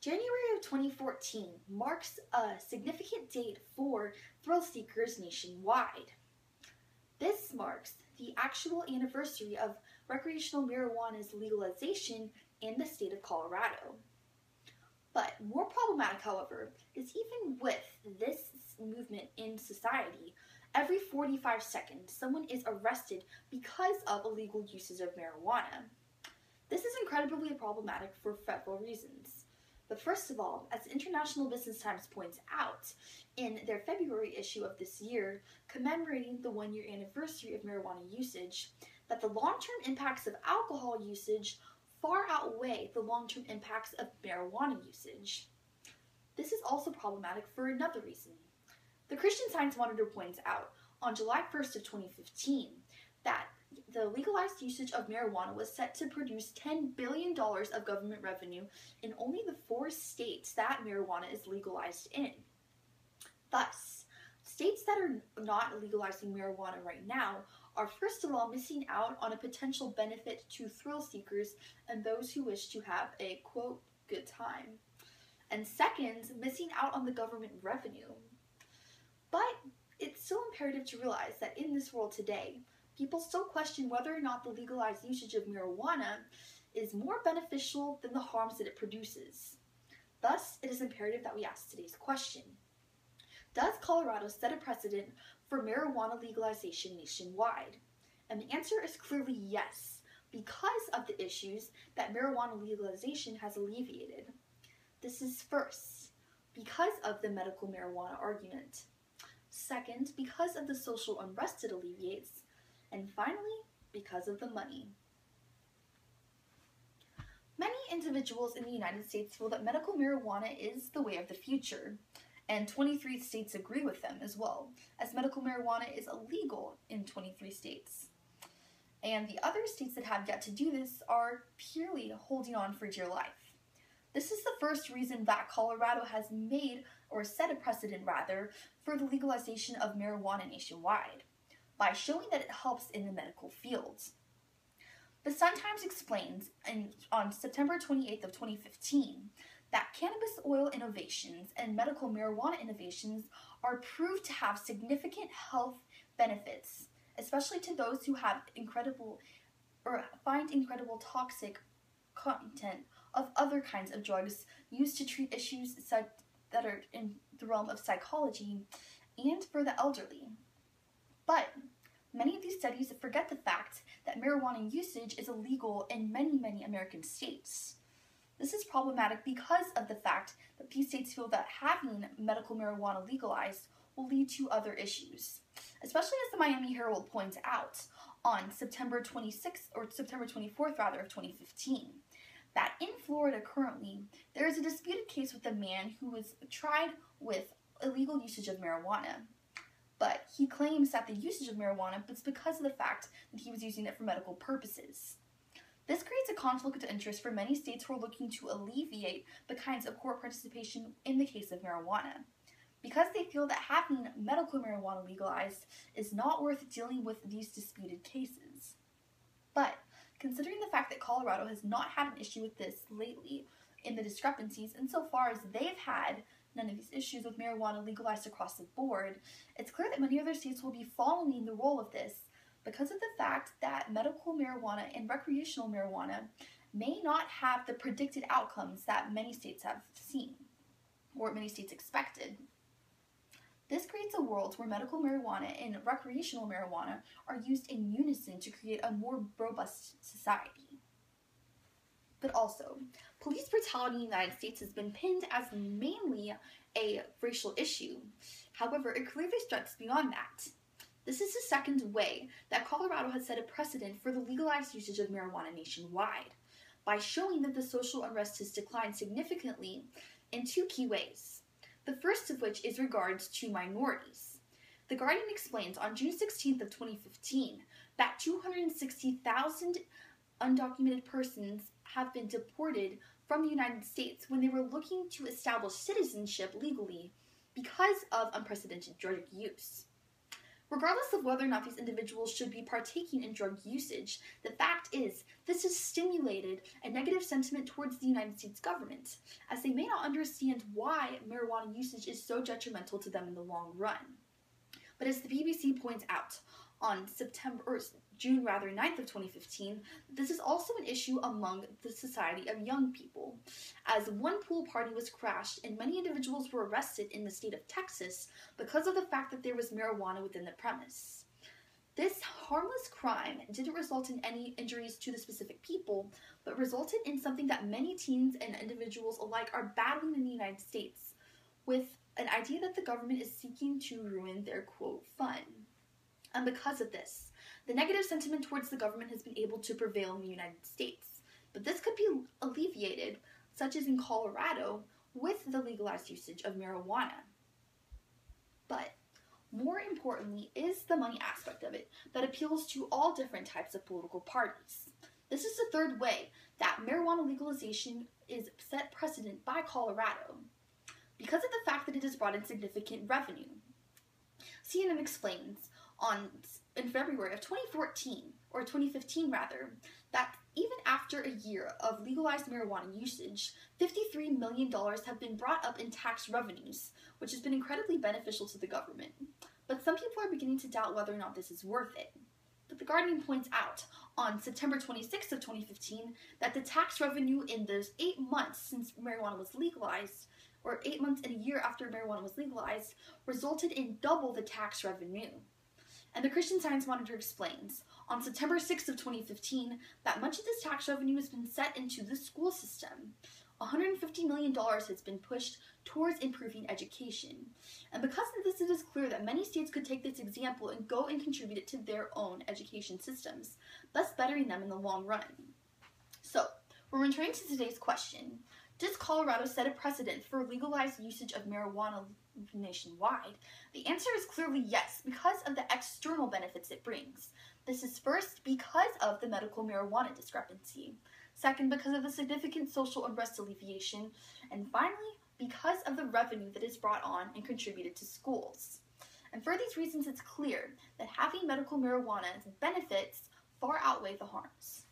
January of 2014 marks a significant date for thrill seekers nationwide. This marks the actual anniversary of recreational marijuana's legalization in the state of Colorado. But more problematic, however, is even with this movement in society, every 45 seconds someone is arrested because of illegal uses of marijuana. This is incredibly problematic for several reasons. But first of all, as International Business Times points out in their February issue of this year, commemorating the one-year anniversary of marijuana usage, that the long-term impacts of alcohol usage far outweigh the long-term impacts of marijuana usage. This is also problematic for another reason. The Christian Science Monitor points out on July 1st of 2015 that the legalized usage of marijuana was set to produce $10 billion of government revenue in only the 4 states that marijuana is legalized in. Thus, states that are not legalizing marijuana right now are first of all missing out on a potential benefit to thrill seekers and those who wish to have a, quote, good time. And second, missing out on the government revenue. But it's still imperative to realize that in this world today, people still question whether or not the legalized usage of marijuana is more beneficial than the harms that it produces. Thus, it is imperative that we ask today's question. Does Colorado set a precedent for marijuana legalization nationwide? And the answer is clearly yes, because of the issues that marijuana legalization has alleviated. This is first, because of the medical marijuana argument. Second, because of the social unrest it alleviates. And finally, because of the money. Many individuals in the United States feel that medical marijuana is the way of the future, and 23 states agree with them as well, as medical marijuana is illegal in 23 states. And the other states that have yet to do this are purely holding on for dear life. This is the first reason that Colorado has made, or set a precedent rather, for the legalization of marijuana nationwide, by showing that it helps in the medical field. The Sun-Times explains on September 28th of 2015 that cannabis oil innovations and medical marijuana innovations are proved to have significant health benefits, especially to those who have find incredible toxic content of other kinds of drugs used to treat issues that are in the realm of psychology and for the elderly. But many of these studies forget the fact that marijuana usage is illegal in many American states. This is problematic because of the fact that these states feel that having medical marijuana legalized will lead to other issues, especially as the Miami Herald points out on September 24th of 2015, that in Florida currently there is a disputed case with a man who was tried with illegal usage of marijuana. But he claims that the usage of marijuana was because of the fact that he was using it for medical purposes. This creates a conflict of interest for many states who are looking to alleviate the kinds of court participation in the case of marijuana, because they feel that having medical marijuana legalized is not worth dealing with these disputed cases. But considering the fact that Colorado has not had an issue with this lately in the discrepancies, insofar as they've had none of these issues with marijuana legalized across the board, it's clear that many other states will be following the role of this because of the fact that medical marijuana and recreational marijuana may not have the predicted outcomes that many states have seen, or many states expected. This creates a world where medical marijuana and recreational marijuana are used in unison to create a more robust society. But also, police brutality in the United States has been pinned as mainly a racial issue. However, it clearly stretches beyond that. This is the second way that Colorado has set a precedent for the legalized usage of marijuana nationwide, by showing that the social unrest has declined significantly in 2 key ways. The first of which is regards to minorities. The Guardian explains on June 16th of 2015 that 260,000 undocumented persons have been deported from the United States when they were looking to establish citizenship legally because of unprecedented drug use. Regardless of whether or not these individuals should be partaking in drug usage, the fact is this has stimulated a negative sentiment towards the United States government, as they may not understand why marijuana usage is so detrimental to them in the long run. But as the BBC points out, on June 9th of 2015, this is also an issue among the society of young people, as one pool party was crashed and many individuals were arrested in the state of Texas because of the fact that there was marijuana within the premise. This harmless crime didn't result in any injuries to the specific people, but resulted in something that many teens and individuals alike are battling in the United States, with an idea that the government is seeking to ruin their, quote, fun. And because of this, the negative sentiment towards the government has been able to prevail in the United States. But this could be alleviated, such as in Colorado, with the legalized usage of marijuana. But more importantly is the money aspect of it that appeals to all different types of political parties. This is the third way that marijuana legalization is set precedent by Colorado, because of the fact that it has brought in significant revenue. CNN explains in February of 2015 that even after a year of legalized marijuana usage, $53 million have been brought up in tax revenues, which has been incredibly beneficial to the government. But some people are beginning to doubt whether or not this is worth it. But the Guardian points out on September 26th of 2015 that the tax revenue in those 8 months since marijuana was legalized, or 8 months and a year after marijuana was legalized, resulted in double the tax revenue. And the Christian Science Monitor explains on September 6th of 2015 that much of this tax revenue has been set into the school system. $150 million has been pushed towards improving education. And because of this, it is clear that many states could take this example and go and contribute it to their own education systems, thus bettering them in the long run. So, we're returning to today's question. Does Colorado set a precedent for legalized usage of marijuana nationwide? The answer is clearly yes, because of the external benefits it brings. This is first because of the medical marijuana discrepancy. Second, because of the significant social unrest alleviation. And finally, because of the revenue that is brought on and contributed to schools. And for these reasons, it's clear that having medical marijuana's benefits far outweigh the harms.